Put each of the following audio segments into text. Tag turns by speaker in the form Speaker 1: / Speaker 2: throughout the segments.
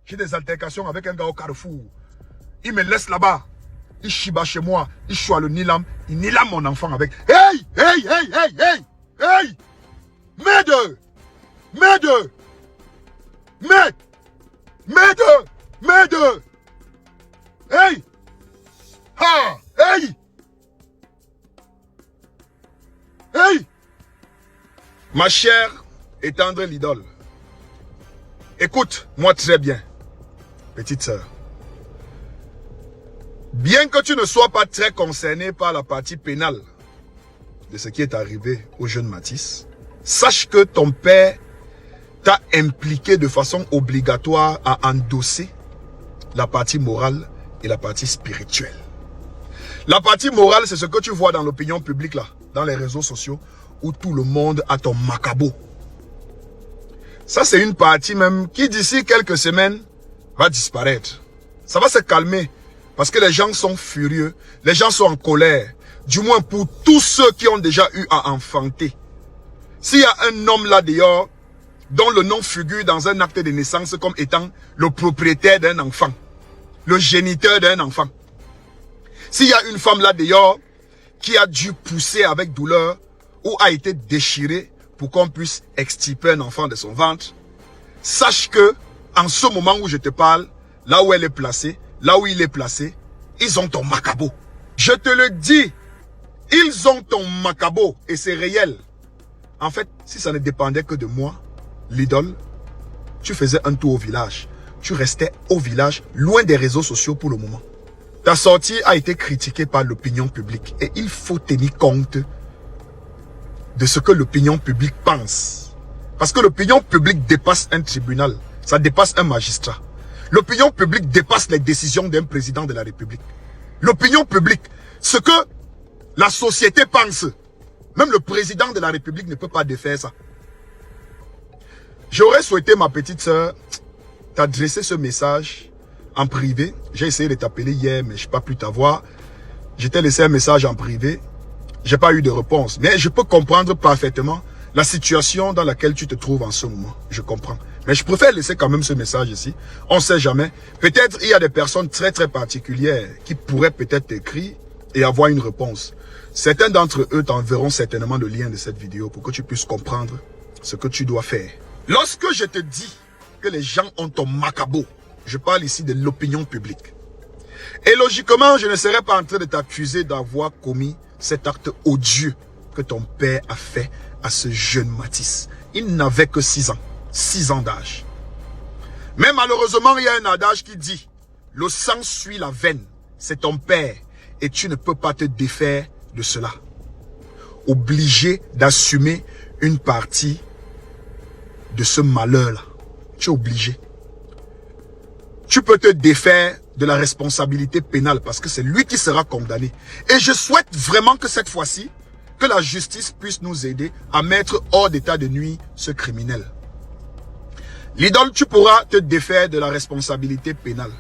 Speaker 1: J'ai des altercations avec un gars au Carrefour. Il me laisse là-bas. Il chiba chez moi. Il choisit le Nilam. Il Nilam mon enfant avec. Hey! Hey! Hey! Hey! Hey! Hey! M'aide! M'aide! M'aide! M'aide! M'aide! Hey! Ha! Hey! Hey! Ma chère et tendre l'idole. Écoute-moi très bien, petite sœur. Bien que tu ne sois pas très concerné par la partie pénale de ce qui est arrivé au jeune Matisse, sache que ton père t'a impliqué de façon obligatoire à endosser la partie morale et la partie spirituelle. La partie morale, c'est ce que tu vois dans l'opinion publique là, dans les réseaux sociaux, où tout le monde a ton macabo. Ça, c'est une partie même qui, d'ici quelques semaines, va disparaître. Ça va se calmer parce que les gens sont furieux, les gens sont en colère. Du moins pour tous ceux qui ont déjà eu à enfanter. S'il y a un homme là dehors, dont le nom figure dans un acte de naissance comme étant le propriétaire d'un enfant, le géniteur d'un enfant. S'il y a une femme là dehors qui a dû pousser avec douleur ou a été déchirée pour qu'on puisse extirper un enfant de son ventre, sache que en ce moment où je te parle, là où elle est placée, là où il est placé, ils ont ton macabo. Je te le dis, ils ont ton macabo et c'est réel. En fait, si ça ne dépendait que de moi, l'idole, tu faisais un tour au village. Tu restais au village, loin des réseaux sociaux pour le moment. Ta sortie a été critiquée par l'opinion publique et il faut tenir compte de ce que l'opinion publique pense. Parce que l'opinion publique dépasse un tribunal, ça dépasse un magistrat. L'opinion publique dépasse les décisions d'un président de la République. L'opinion publique, ce que la société pense, même le président de la République ne peut pas défaire ça. J'aurais souhaité, ma petite sœur, t'adresser ce message en privé. J'ai essayé de t'appeler hier, mais je n'ai pas pu t'avoir. Je t'ai laissé un message en privé. J'ai pas eu de réponse. Mais je peux comprendre parfaitement la situation dans laquelle tu te trouves en ce moment. Je comprends. Mais je préfère laisser quand même ce message ici. On ne sait jamais. Peut-être il y a des personnes très très particulières qui pourraient peut-être t'écrire et avoir une réponse. Certains d'entre eux t'enverront certainement le lien de cette vidéo pour que tu puisses comprendre ce que tu dois faire. Lorsque je te dis que les gens ont ton macabo, je parle ici de l'opinion publique. Et logiquement, je ne serais pas en train de t'accuser d'avoir commis cet acte odieux que ton père a fait à ce jeune Matisse. Il n'avait que 6 ans. 6 ans d'âge. Mais malheureusement, il y a un adage qui dit, le sang suit la veine. C'est ton père. Et tu ne peux pas te défaire de cela. Obligé d'assumer une partie de ce malheur-là. Tu es obligé. Tu peux te défaire de la responsabilité pénale parce que c'est lui qui sera condamné. Et je souhaite vraiment que cette fois-ci, que la justice puisse nous aider à mettre hors d'état de nuire ce criminel. L'idole, tu pourras te défaire de la responsabilité pénale.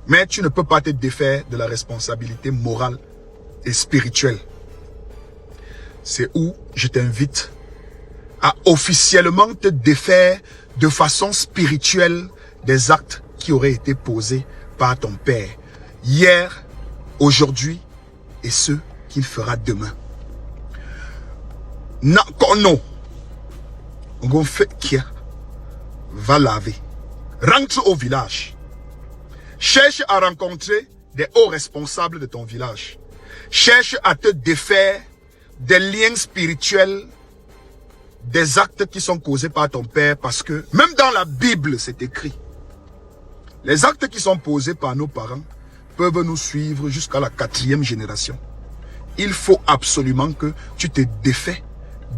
Speaker 1: Mais tu ne peux pas te défaire de la responsabilité morale et spirituelle. C'est où je t'invite à officiellement te défaire de façon spirituelle des actes qui auraient été posés par ton père. Hier, aujourd'hui et ceux qu'il fera demain. Non, non. On fait qui va laver. Rentre au village. Cherche à rencontrer des hauts responsables de ton village. Cherche à te défaire des liens spirituels, des actes qui sont causés par ton père, parce que même dans la Bible, c'est écrit. Les actes qui sont posés par nos parents peuvent nous suivre jusqu'à la 4e génération. Il faut absolument que tu te défais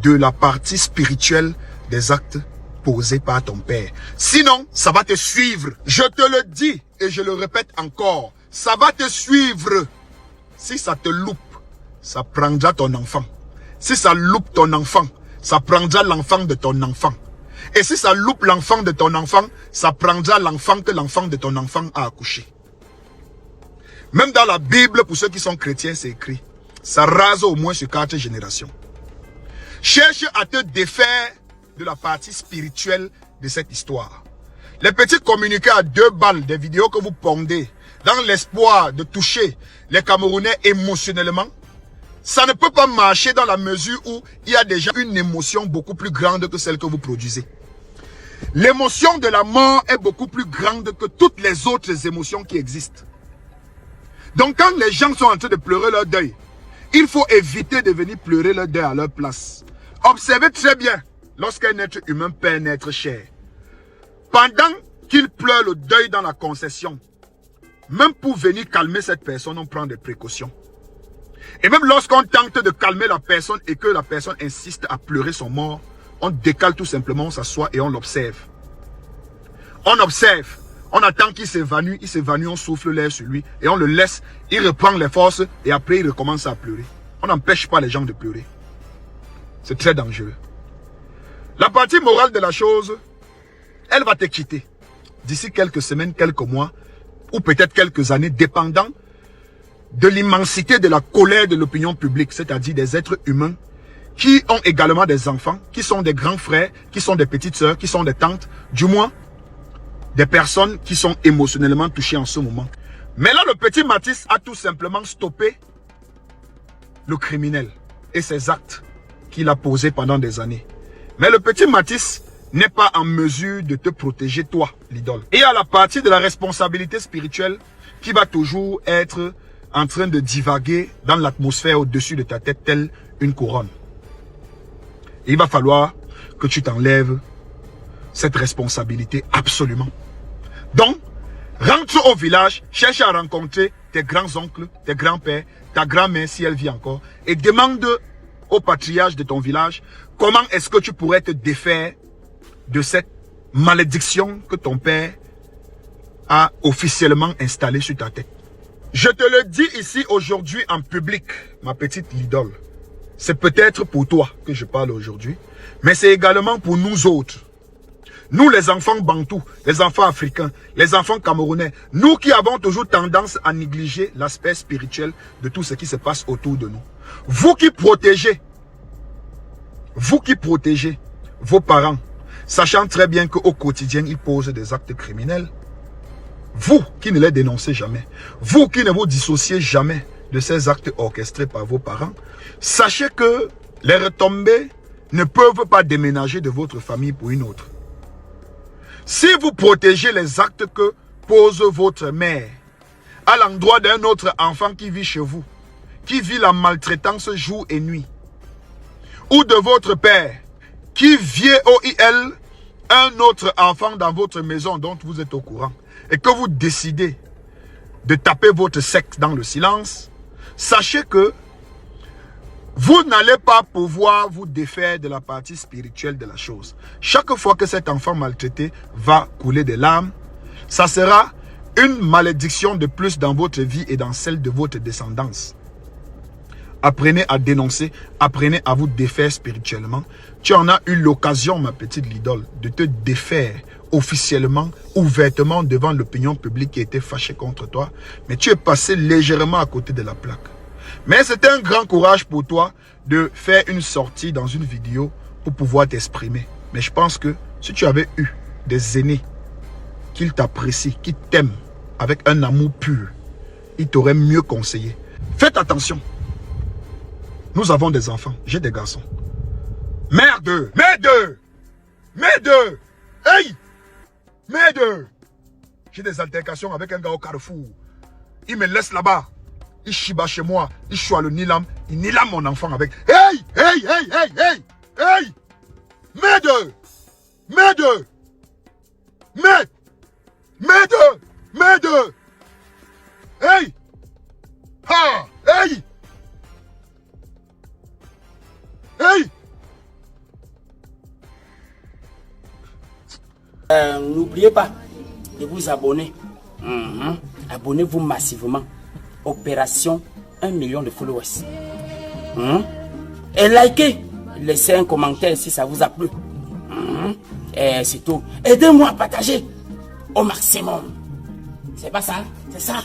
Speaker 1: de la partie spirituelle des actes posés par ton père. Sinon, ça va te suivre. Je te le dis et je le répète encore. Ça va te suivre. Si ça te loupe, ça prendra ton enfant. Si ça loupe ton enfant, ça prendra l'enfant de ton enfant. Et si ça loupe l'enfant de ton enfant, ça prendra l'enfant que l'enfant de ton enfant a accouché. Même dans la Bible, pour ceux qui sont chrétiens, c'est écrit. Ça rase au moins sur 4 générations. Cherche à te défaire de la partie spirituelle de cette histoire. Les petits communiqués à 2 balles, des vidéos que vous pondez dans l'espoir de toucher les Camerounais émotionnellement, ça ne peut pas marcher dans la mesure où il y a déjà une émotion beaucoup plus grande que celle que vous produisez. L'émotion de la mort est beaucoup plus grande que toutes les autres émotions qui existent. Donc quand les gens sont en train de pleurer leur deuil, il faut éviter de venir pleurer leur deuil à leur place. Observez très bien lorsqu'un être humain perd un être cher. Pendant qu'il pleure le deuil dans la concession, même pour venir calmer cette personne, on prend des précautions. Et même lorsqu'on tente de calmer la personne et que la personne insiste à pleurer son mort, on décale tout simplement, on s'assoit et on l'observe. On observe, on attend qu'il s'évanouit, on souffle l'air sur lui et on le laisse, il reprend les forces et après il recommence à pleurer. On n'empêche pas les gens de pleurer. C'est très dangereux. La partie morale de la chose, elle va te quitter d'ici quelques semaines, quelques mois ou peut-être quelques années, dépendant de l'immensité de la colère de l'opinion publique, c'est-à-dire des êtres humains qui ont également des enfants, qui sont des grands frères, qui sont des petites sœurs, qui sont des tantes, du moins des personnes qui sont émotionnellement touchées en ce moment. Mais là, le petit Mathis a tout simplement stoppé le criminel et ses actes qu'il a posés pendant des années. Mais le petit Mathis n'est pas en mesure de te protéger, toi, l'idole. Et à la partie de la responsabilité spirituelle qui va toujours être en train de divaguer dans l'atmosphère au-dessus de ta tête, telle une couronne. Et il va falloir que tu t'enlèves cette responsabilité absolument. Donc, rentre au village, cherche à rencontrer tes grands-oncles, tes grands-pères, ta grand-mère si elle vit encore, et demande au patriarche de ton village comment est-ce que tu pourrais te défaire de cette malédiction que ton père a officiellement installée sur ta tête. Je te le dis ici aujourd'hui en public, ma petite idole. C'est peut-être pour toi que je parle aujourd'hui, mais c'est également pour nous autres. Nous les enfants bantous, les enfants africains, les enfants camerounais, nous qui avons toujours tendance à négliger l'aspect spirituel de tout ce qui se passe autour de nous. Vous qui protégez vos parents, sachant très bien qu'au quotidien, ils posent des actes criminels, vous qui ne les dénoncez jamais, vous qui ne vous dissociez jamais de ces actes orchestrés par vos parents, sachez que les retombées ne peuvent pas déménager de votre famille pour une autre. Si vous protégez les actes que pose votre mère à l'endroit d'un autre enfant qui vit chez vous, qui vit la maltraitance jour et nuit, ou de votre père qui vit OIL un autre enfant dans votre maison dont vous êtes au courant, et que vous décidez de taper votre sexe dans le silence, sachez que vous n'allez pas pouvoir vous défaire de la partie spirituelle de la chose. Chaque fois que cet enfant maltraité va couler des larmes, ça sera une malédiction de plus dans votre vie et dans celle de votre descendance. Apprenez à dénoncer, apprenez à vous défaire spirituellement. Tu en as eu l'occasion, ma petite idole, de te défaire officiellement, ouvertement devant l'opinion publique qui était fâchée contre toi. Mais tu es passé légèrement à côté de la plaque. Mais c'était un grand courage pour toi de faire une sortie dans une vidéo pour pouvoir t'exprimer. Mais je pense que si tu avais eu des aînés qui t'apprécient, qui t'aiment avec un amour pur, ils t'auraient mieux conseillé. Faites attention. Nous avons des enfants, j'ai des garçons. Merde! Hey! Merde! J'ai des altercations avec un gars au Carrefour. Il me laisse là-bas. Il chiba chez moi. Il choisit le nilam. Il nilame mon enfant avec. Hey! Merde! Hey! Ha! Hey! Hey!
Speaker 2: N'oubliez pas de vous abonner. Abonnez-vous massivement. Opération 1 million de followers. Et likez. Laissez un commentaire si ça vous a plu. Et c'est tout. Aidez-moi à partager au maximum. C'est pas ça? C'est ça.